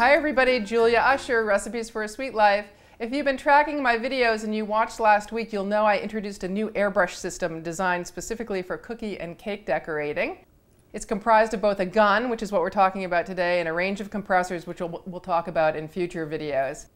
Hi everybody, Julia Usher, Recipes for a Sweet Life. If you've been tracking my videos and you watched last week, you'll know I introduced a new airbrush system designed specifically for cookie and cake decorating. It's comprised of both a gun, which is what we're talking about today, and a range of compressors, which we'll talk about in future videos.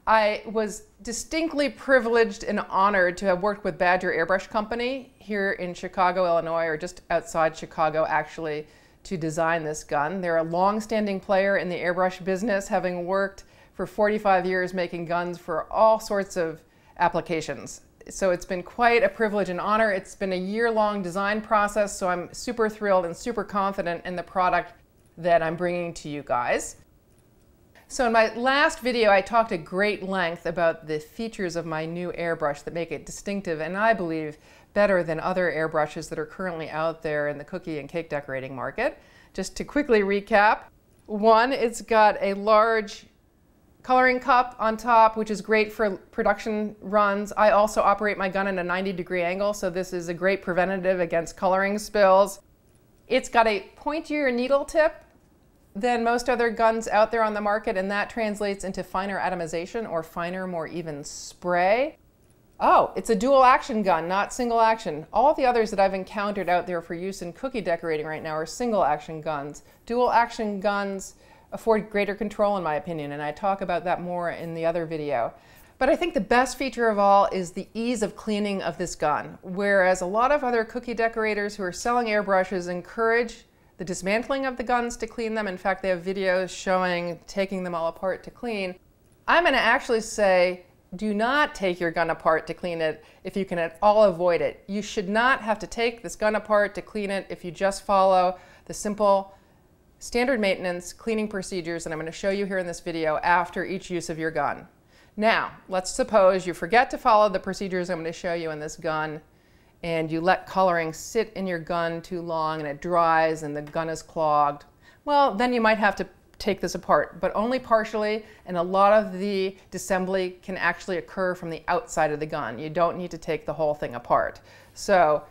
I was distinctly privileged and honored to have worked with Bakery Airbrush company here in Chicago, Illinois, or just outside Chicago actually, to design this gun. They're a long-standing player in the airbrush business, having worked for 45 years making guns for all sorts of applications. So it's been quite a privilege and honor. It's been a year-long design process, so I'm super thrilled and super confident in the product that I'm bringing to you guys. So in my last video, I talked at great length about the features of my new airbrush that make it distinctive and I believe better than other airbrushes that are currently out there in the cookie and cake decorating market. Just to quickly recap, one, it's got a large coloring cup on top, which is great for production runs. I also operate my gun at a 90-degree angle, so this is a great preventative against coloring spills. It's got a pointier needle tip than most other guns out there on the market, and that translates into finer atomization or finer, more even spray. Oh, it's a dual action gun, not single action. All the others that I've encountered out there for use in cookie decorating right now are single action guns. Dual action guns afford greater control in my opinion, and I talk about that more in the other video. But I think the best feature of all is the ease of cleaning of this gun. Whereas a lot of other cookie decorators who are selling airbrushes encourage the dismantling of the guns to clean them. In fact, they have videos showing taking them all apart to clean. I'm going to actually say, do not take your gun apart to clean it if you can at all avoid it. You should not have to take this gun apart to clean it if you just follow the simple standard maintenance cleaning procedures that I'm going to show you here in this video after each use of your gun. Now, let's suppose you forget to follow the procedures I'm going to show you in this gun and you let coloring sit in your gun too long and it dries and the gun is clogged. Well, then you might have to take this apart, but only partially, and a lot of the disassembly can actually occur from the outside of the gun. You don't need to take the whole thing apart. So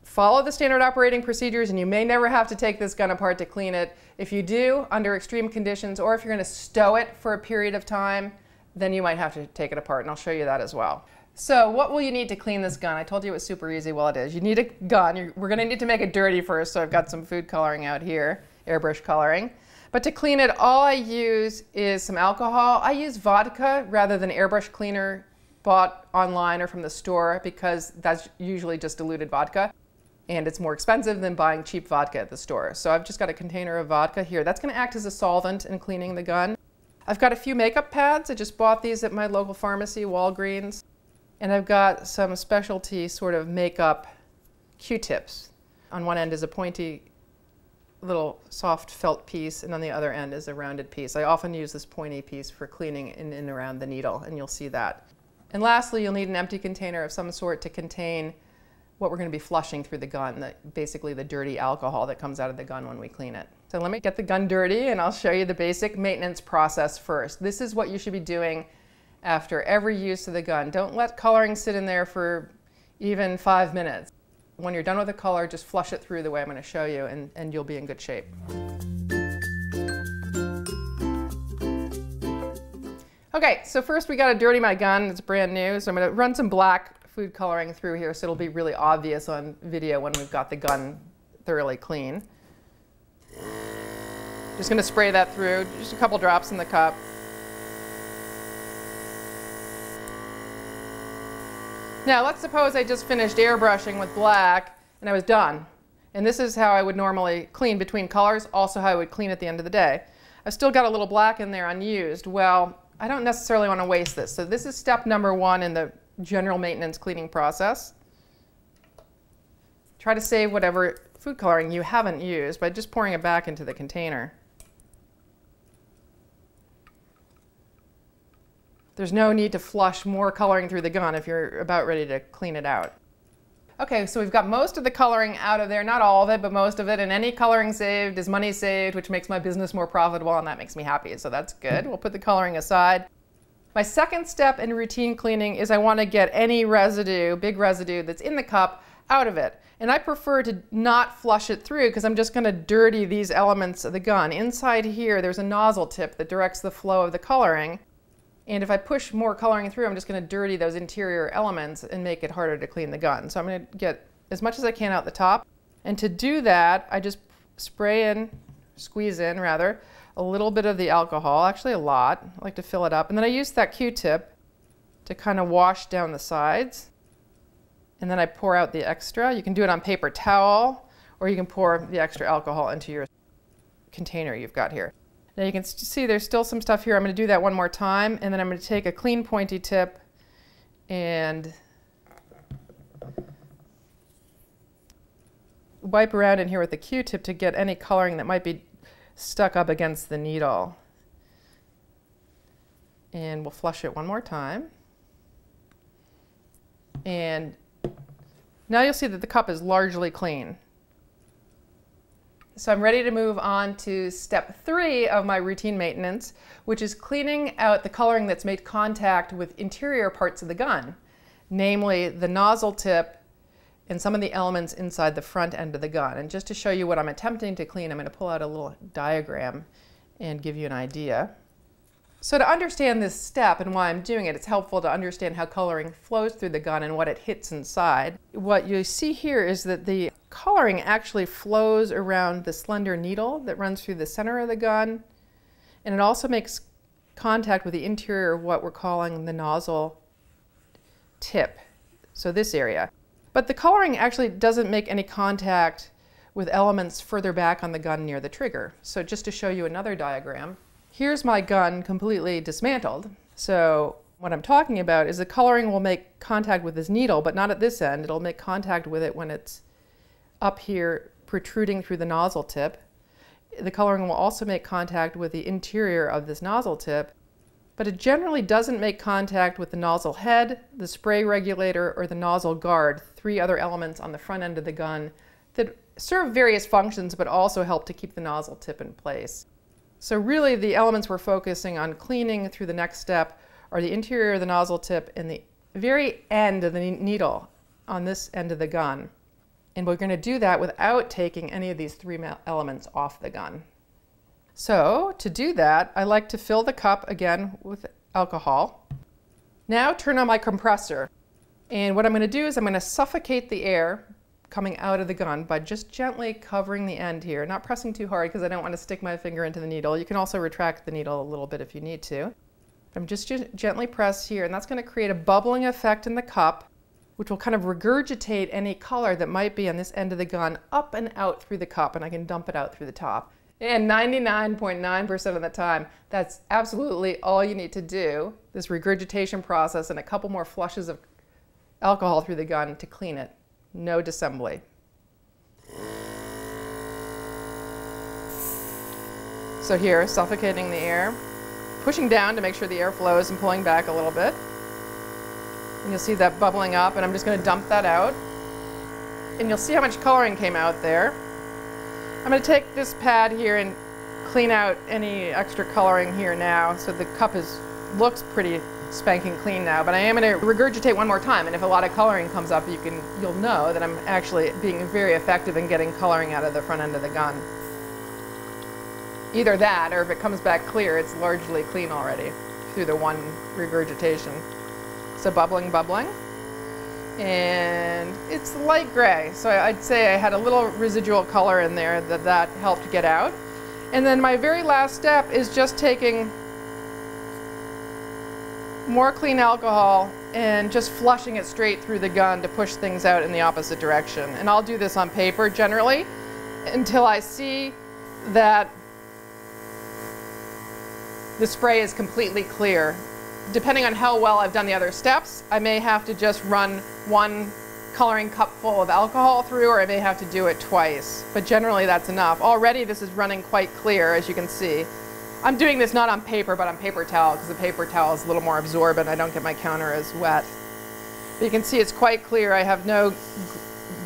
follow the standard operating procedures and you may never have to take this gun apart to clean it. If you do, under extreme conditions, or if you're going to stow it for a period of time, then you might have to take it apart, and I'll show you that as well. So what will you need to clean this gun? I told you it was super easy. Well, it is. You need a gun. We're going to need to make it dirty first, so I've got some food coloring out here, airbrush coloring. But to clean it, all I use is some alcohol. I use vodka rather than airbrush cleaner bought online or from the store because that's usually just diluted vodka. And it's more expensive than buying cheap vodka at the store. So I've just got a container of vodka here. That's going to act as a solvent in cleaning the gun. I've got a few makeup pads. I just bought these at my local pharmacy, Walgreens. And I've got some specialty sort of makeup Q-tips. On one end is a pointy little soft felt piece, and on the other end is a rounded piece. I often use this pointy piece for cleaning in and around the needle, and you'll see that. And lastly, you'll need an empty container of some sort to contain what we're going to be flushing through the gun, basically the dirty alcohol that comes out of the gun when we clean it. So let me get the gun dirty and I'll show you the basic maintenance process first. This is what you should be doing after every use of the gun. Don't let coloring sit in there for even 5 minutes. When you're done with the color, just flush it through the way I'm going to show you and you'll be in good shape. Okay, so first we got to dirty my gun. It's brand new, so I'm going to run some black food coloring through here so it'll be really obvious on video when we've got the gun thoroughly clean. Just going to spray that through, just a couple drops in the cup. Now let's suppose I just finished airbrushing with black and I was done. And this is how I would normally clean between colors, also how I would clean at the end of the day. I've still got a little black in there unused. Well, I don't necessarily want to waste this. So this is step number one in the general maintenance cleaning process. Try to save whatever food coloring you haven't used by just pouring it back into the container. There's no need to flush more coloring through the gun if you're about ready to clean it out. Okay, so we've got most of the coloring out of there, not all of it, but most of it, and any coloring saved is money saved, which makes my business more profitable, and that makes me happy, so that's good. We'll put the coloring aside. My second step in routine cleaning is I want to get any residue, big residue that's in the cup, out of it. And I prefer to not flush it through because I'm just going to dirty these elements of the gun. Inside here, there's a nozzle tip that directs the flow of the coloring. And if I push more coloring through, I'm just going to dirty those interior elements and make it harder to clean the gun. So I'm going to get as much as I can out the top. And to do that, I just squeeze in rather, a little bit of the alcohol, actually a lot. I like to fill it up. And then I use that Q-tip to kind of wash down the sides. And then I pour out the extra. You can do it on paper towel, or you can pour the extra alcohol into your container you've got here. Now you can see there's still some stuff here. I'm going to do that one more time, and then I'm going to take a clean pointy tip and wipe around in here with the Q-tip to get any coloring that might be stuck up against the needle. And we'll flush it one more time. And now you'll see that the cup is largely clean. So I'm ready to move on to step 3 of my routine maintenance, which is cleaning out the coloring that's made contact with interior parts of the gun, namely the nozzle tip and some of the elements inside the front end of the gun. And just to show you what I'm attempting to clean, I'm going to pull out a little diagram and give you an idea. So to understand this step and why I'm doing it, it's helpful to understand how coloring flows through the gun and what it hits inside. What you see here is that the coloring actually flows around the slender needle that runs through the center of the gun, and it also makes contact with the interior of what we're calling the nozzle tip, so this area. But the coloring actually doesn't make any contact with elements further back on the gun near the trigger. So just to show you another diagram, here's my gun completely dismantled. So what I'm talking about is the coloring will make contact with this needle, but not at this end. It'll make contact with it when it's up here protruding through the nozzle tip. The coloring will also make contact with the interior of this nozzle tip, but it generally doesn't make contact with the nozzle head, the spray regulator, or the nozzle guard, 3 other elements on the front end of the gun that serve various functions but also help to keep the nozzle tip in place. So really the elements we're focusing on cleaning through the next step are the interior of the nozzle tip and the very end of the needle on this end of the gun. And we're going to do that without taking any of these 3 elements off the gun. So to do that, I like to fill the cup again with alcohol. Now turn on my compressor. And what I'm going to do is I'm going to suffocate the air coming out of the gun by just gently covering the end here, not pressing too hard because I don't want to stick my finger into the needle. You can also retract the needle a little bit if you need to. I'm just gently press here, and that's going to create a bubbling effect in the cup, which will kind of regurgitate any color that might be on this end of the gun up and out through the cup, and I can dump it out through the top. And 99.9% of the time, that's absolutely all you need to do, this regurgitation process and a couple more flushes of alcohol through the gun to clean it. No disassembly. So here, suffocating the air, pushing down to make sure the air flows and pulling back a little bit. And you'll see that bubbling up, and I'm just going to dump that out. And you'll see how much coloring came out there. I'm going to take this pad here and clean out any extra coloring here now, so the cup looks pretty spanking clean now, but I am going to regurgitate one more time, and if a lot of coloring comes up, you'll know that I'm actually being very effective in getting coloring out of the front end of the gun. Either that, or if it comes back clear, it's largely clean already through the one regurgitation. So bubbling, bubbling. And it's light gray, so I'd say I had a little residual color in there that helped get out. And then my very last step is just taking more clean alcohol and just flushing it straight through the gun to push things out in the opposite direction. And I'll do this on paper generally until I see that the spray is completely clear. Depending on how well I've done the other steps, I may have to just run 1 coloring cup full of alcohol through, or I may have to do it twice. But generally that's enough. Already this is running quite clear, as you can see. I'm doing this not on paper, but on paper towel, because the paper towel is a little more absorbent. I don't get my counter as wet. But you can see it's quite clear. I have no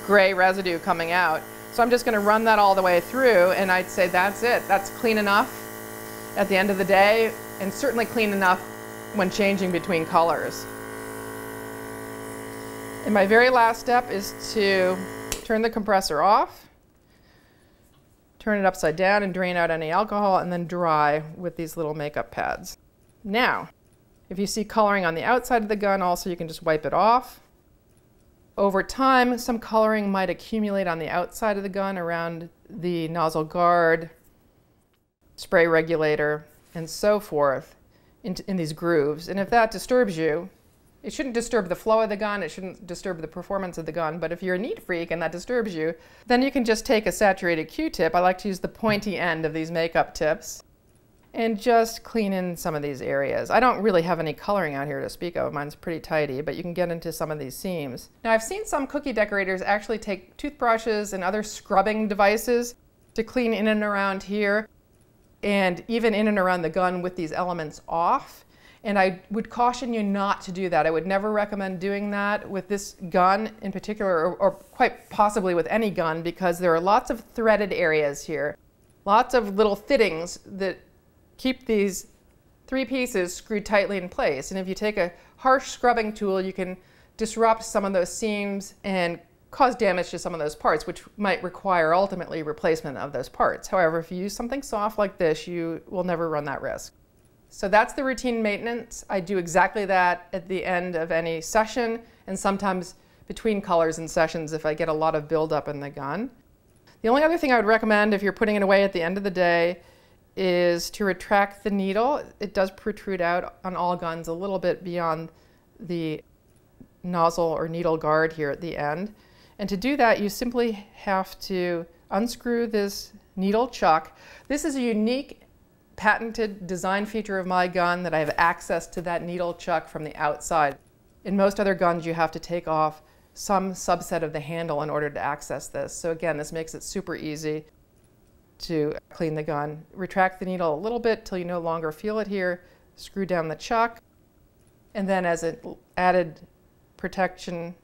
gray residue coming out. So I'm just going to run that all the way through, and I'd say that's it. That's clean enough at the end of the day, and certainly clean enough when changing between colors. And my very last step is to turn the compressor off, turn it upside down and drain out any alcohol, and then dry with these little makeup pads. Now, if you see coloring on the outside of the gun, also you can just wipe it off. Over time, some coloring might accumulate on the outside of the gun around the nozzle guard, spray regulator, and so forth in these grooves. And if that disturbs you, it shouldn't disturb the flow of the gun, it shouldn't disturb the performance of the gun, but if you're a neat freak and that disturbs you, then you can just take a saturated Q-tip. I like to use the pointy end of these makeup tips and just clean in some of these areas. I don't really have any coloring out here to speak of. Mine's pretty tidy, but you can get into some of these seams. Now, I've seen some cookie decorators actually take toothbrushes and other scrubbing devices to clean in and around here, and even in and around the gun with these elements off. And I would caution you not to do that. I would never recommend doing that with this gun in particular, or quite possibly with any gun, because there are lots of threaded areas here, lots of little fittings that keep these three pieces screwed tightly in place. And if you take a harsh scrubbing tool, you can disrupt some of those seams and cause damage to some of those parts, which might require ultimately replacement of those parts. However, if you use something soft like this, you will never run that risk. So that's the routine maintenance. I do exactly that at the end of any session, and sometimes between colors and sessions if I get a lot of buildup in the gun. The only other thing I would recommend if you're putting it away at the end of the day is to retract the needle. It does protrude out on all guns a little bit beyond the nozzle or needle guard here at the end. And to do that, you simply have to unscrew this needle chuck. This is a unique patented design feature of my gun, that I have access to that needle chuck from the outside. In most other guns, you have to take off some subset of the handle in order to access this. So again, this makes it super easy to clean the gun. Retract the needle a little bit till you no longer feel it here, screw down the chuck, and then as an added protection,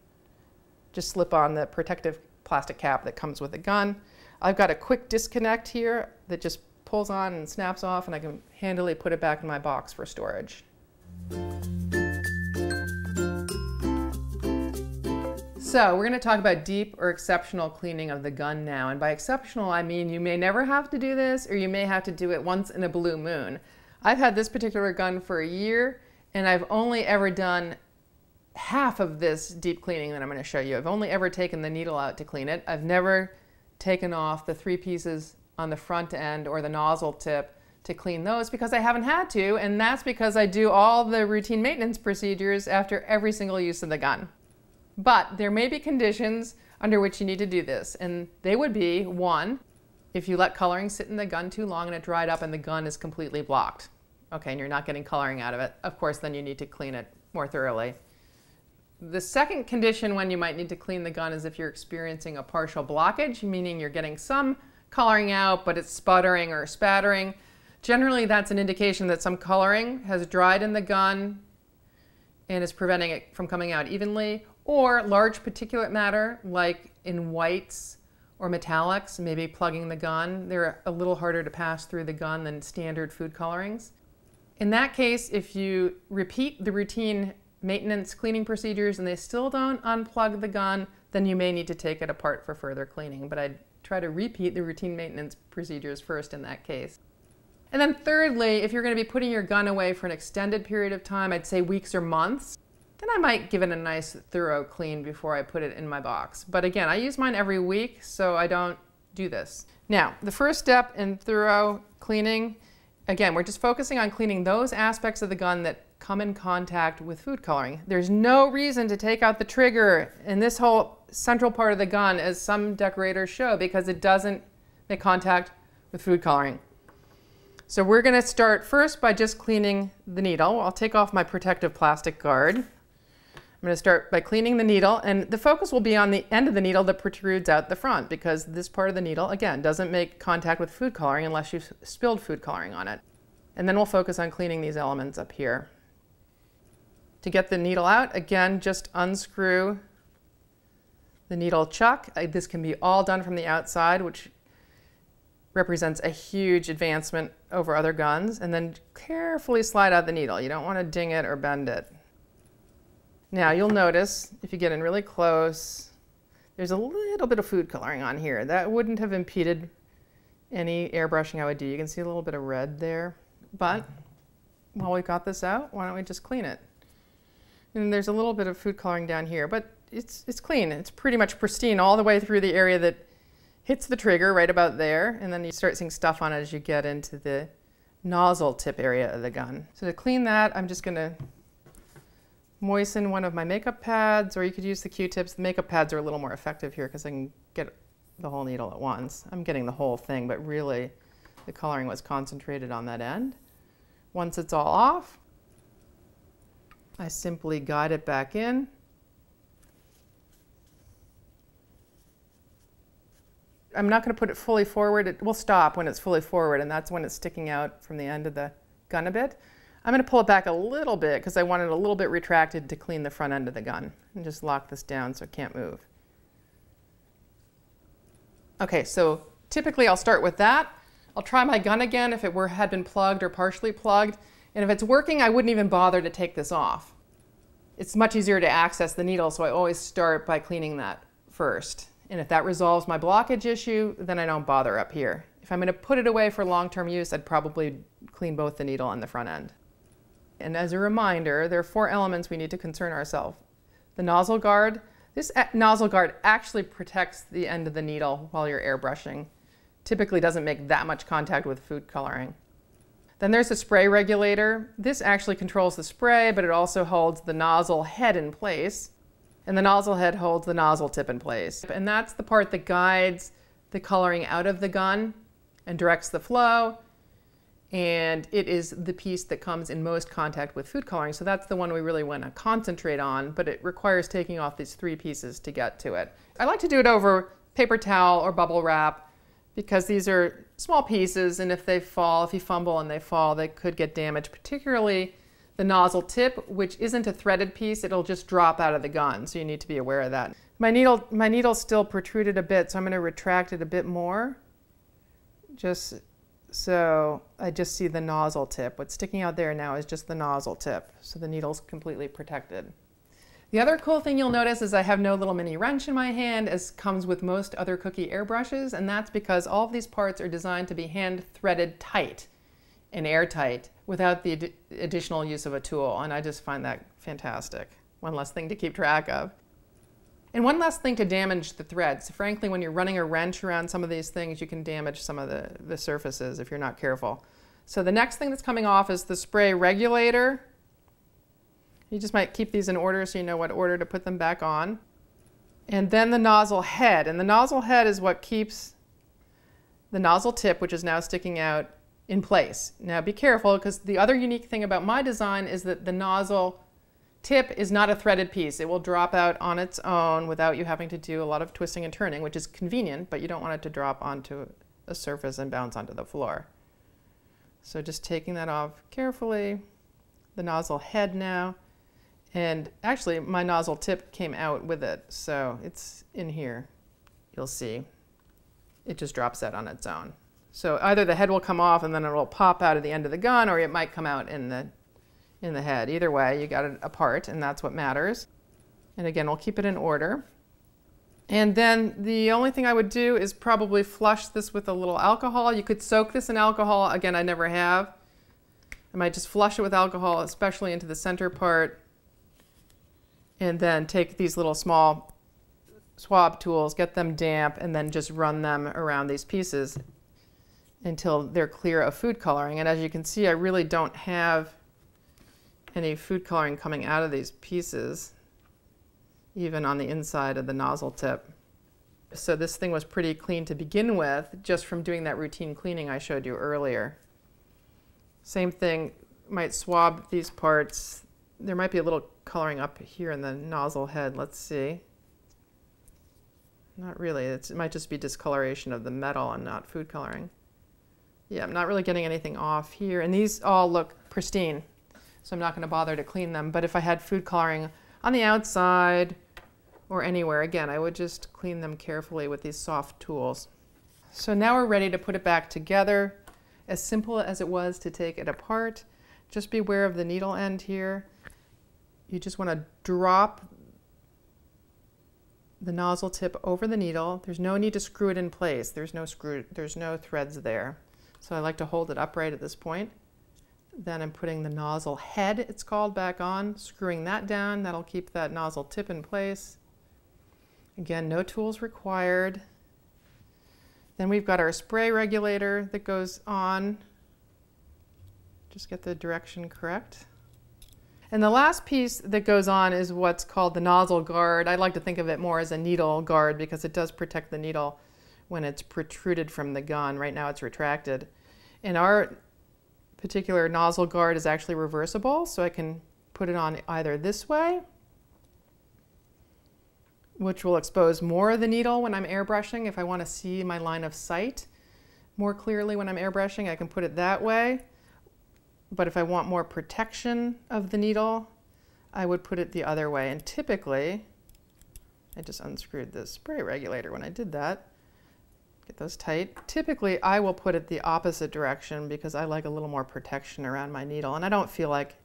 just slip on the protective plastic cap that comes with the gun. I've got a quick disconnect here that just pulls on and snaps off, and I can handily put it back in my box for storage. So we're going to talk about deep or exceptional cleaning of the gun now. And by exceptional, I mean you may never have to do this, or you may have to do it once in a blue moon. I've had this particular gun for a year, and I've only ever done half of this deep cleaning that I'm going to show you. I've only ever taken the needle out to clean it. I've never taken off the three pieces on the front end or the nozzle tip to clean those, because I haven't had to, and that's because I do all the routine maintenance procedures after every single use of the gun. But there may be conditions under which you need to do this, and they would be, one, if you let coloring sit in the gun too long and it dried up and the gun is completely blocked. Okay, and you're not getting coloring out of it. Of course, then you need to clean it more thoroughly. The second condition when you might need to clean the gun is if you're experiencing a partial blockage, meaning you're getting some coloring out, but it's sputtering or spattering. Generally, that's an indication that some coloring has dried in the gun and is preventing it from coming out evenly, or large particulate matter, like in whites or metallics, maybe plugging the gun. They're a little harder to pass through the gun than standard food colorings. In that case, if you repeat the routine maintenance cleaning procedures and they still don't unplug the gun, then you may need to take it apart for further cleaning. But I'd try to repeat the routine maintenance procedures first in that case. And then thirdly, if you're going to be putting your gun away for an extended period of time, I'd say weeks or months, then I might give it a nice thorough clean before I put it in my box. But again, I use mine every week, so I don't do this. Now, the first step in thorough cleaning, again, we're just focusing on cleaning those aspects of the gun that come in contact with food coloring. There's no reason to take out the trigger in this whole central part of the gun, as some decorators show, because it doesn't make contact with food coloring. So we're going to start first by just cleaning the needle. I'll take off my protective plastic guard. I'm going to start by cleaning the needle, and the focus will be on the end of the needle that protrudes out the front, because this part of the needle, again, doesn't make contact with food coloring unless you've spilled food coloring on it. And then we'll focus on cleaning these elements up here. To get the needle out, again, just unscrew the needle chuck. This can be all done from the outside, which represents a huge advancement over other guns, and then carefully slide out the needle. You don't want to ding it or bend it. Now you'll notice, if you get in really close, there's a little bit of food coloring on here. That wouldn't have impeded any airbrushing I would do. You can see a little bit of red there. But while we got this out, why don't we just clean it? And there's a little bit of food coloring down here, but it's clean. It's pretty much pristine all the way through the area that hits the trigger right about there. And then you start seeing stuff on it as you get into the nozzle tip area of the gun. So to clean that, I'm just going to moisten one of my makeup pads, or you could use the Q-tips. The makeup pads are a little more effective here because I can get the whole needle at once. I'm getting the whole thing, but really the coloring was concentrated on that end. Once it's all off, I simply guide it back in. I'm not going to put it fully forward. It will stop when it's fully forward, and that's when it's sticking out from the end of the gun a bit. I'm going to pull it back a little bit because I want it a little bit retracted to clean the front end of the gun. And just lock this down so it can't move. Okay, so typically I'll start with that. I'll try my gun again if it had been plugged or partially plugged. And if it's working, I wouldn't even bother to take this off. It's much easier to access the needle, so I always start by cleaning that first. And if that resolves my blockage issue, then I don't bother up here. If I'm going to put it away for long-term use, I'd probably clean both the needle and the front end. And as a reminder, there are 4 elements we need to concern ourselves. The nozzle guard. This nozzle guard actually protects the end of the needle while you're airbrushing. Typically doesn't make that much contact with food coloring. Then there's the spray regulator. This actually controls the spray, but it also holds the nozzle head in place. And the nozzle head holds the nozzle tip in place. And that's the part that guides the coloring out of the gun and directs the flow. And it is the piece that comes in most contact with food coloring. So that's the one we really want to concentrate on, but it requires taking off these 3 pieces to get to it. I like to do it over paper towel or bubble wrap because these are small pieces, and if they fall, if you fumble and they fall, they could get damaged, particularly the nozzle tip, which isn't a threaded piece. It'll just drop out of the gun, so you need to be aware of that. My needle still protruded a bit, so I'm going to retract it a bit more. Just so I just see the nozzle tip. What's sticking out there now is just the nozzle tip, so the needle's completely protected. The other cool thing you'll notice is I have no little mini wrench in my hand, as comes with most other cookie airbrushes, and that's because all of these parts are designed to be hand threaded tight and airtight without the additional use of a tool, and I just find that fantastic. One less thing to keep track of. And one less thing to damage the threads. Frankly, when you're running a wrench around some of these things, you can damage some of the surfaces if you're not careful. So the next thing that's coming off is the spray regulator. You just might keep these in order so you know what order to put them back on. And then the nozzle head. And the nozzle head is what keeps the nozzle tip, which is now sticking out, in place. Now be careful, because the other unique thing about my design is that the nozzle tip is not a threaded piece. It will drop out on its own without you having to do a lot of twisting and turning, which is convenient, but you don't want it to drop onto a surface and bounce onto the floor. So just taking that off carefully. The nozzle head now. And actually, my nozzle tip came out with it, so it's in here. You'll see. It just drops out on its own. So either the head will come off and then it will pop out at the end of the gun, or it might come out in the head. Either way, you got it apart, and that's what matters. And again, we'll keep it in order. And then the only thing I would do is probably flush this with a little alcohol. You could soak this in alcohol. Again, I never have. I might just flush it with alcohol, especially into the center part. And then take these little small swab tools, get them damp, and then just run them around these pieces until they're clear of food coloring. And as you can see, I really don't have any food coloring coming out of these pieces, even on the inside of the nozzle tip. So this thing was pretty clean to begin with, just from doing that routine cleaning I showed you earlier. Same thing, might swab these parts. There might be a little coloring up here in the nozzle head. Let's see. Not really. It might just be discoloration of the metal and not food coloring. Yeah, I'm not really getting anything off here. And these all look pristine, so I'm not going to bother to clean them. But if I had food coloring on the outside or anywhere, again, I would just clean them carefully with these soft tools. So now we're ready to put it back together. As simple as it was to take it apart, just beware of the needle end here. you just want to drop the nozzle tip over the needle. There's no need to screw it in place. There's no threads there. So I like to hold it upright at this point. Then I'm putting the nozzle head, it's called, back on, screwing that down. That'll keep that nozzle tip in place. Again, no tools required. Then we've got our spray regulator that goes on. Just get the direction correct. And the last piece that goes on is what's called the nozzle guard. I like to think of it more as a needle guard because it does protect the needle when it's protruded from the gun. Right now it's retracted. And our particular nozzle guard is actually reversible, so I can put it on either this way, which will expose more of the needle when I'm airbrushing. If I want to see my line of sight more clearly when I'm airbrushing, I can put it that way. But if I want more protection of the needle, I would put it the other way. And typically, I just unscrewed the spray regulator when I did that. Get those tight. Typically, I will put it the opposite direction because I like a little more protection around my needle. And I don't feel like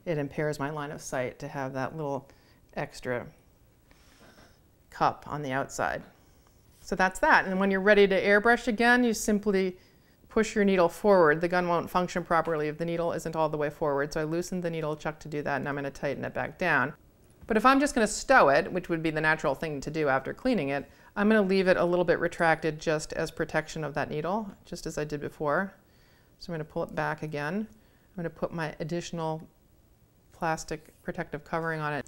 it impairs my line of sight to have that little extra cup on the outside. So that's that. And when you're ready to airbrush again, you simply push your needle forward. The gun won't function properly if the needle isn't all the way forward. So I loosened the needle chuck to do that, and I'm going to tighten it back down. But if I'm just going to stow it, which would be the natural thing to do after cleaning it, I'm going to leave it a little bit retracted just as protection of that needle, just as I did before. So I'm going to pull it back again. I'm going to put my additional plastic protective covering on it.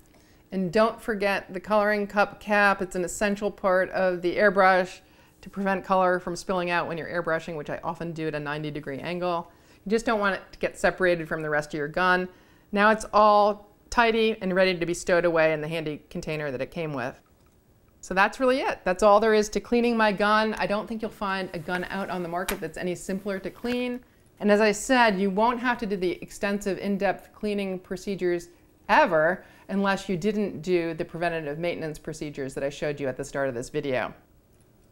And don't forget the coloring cup cap. It's an essential part of the airbrush to prevent color from spilling out when you're airbrushing, which I often do at a 90-degree angle. You just don't want it to get separated from the rest of your gun. Now it's all tidy and ready to be stowed away in the handy container that it came with. So that's really it. That's all there is to cleaning my gun. I don't think you'll find a gun out on the market that's any simpler to clean. And as I said, you won't have to do the extensive in-depth cleaning procedures ever unless you didn't do the preventative maintenance procedures that I showed you at the start of this video.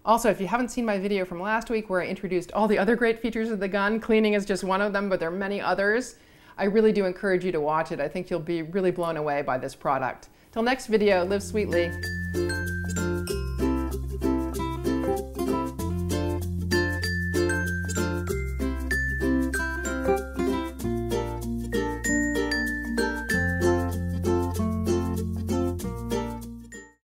Also, if you haven't seen my video from last week where I introduced all the other great features of the gun, cleaning is just one of them, but there are many others. I really do encourage you to watch it. I think you'll be really blown away by this product. Till next video, live sweetly.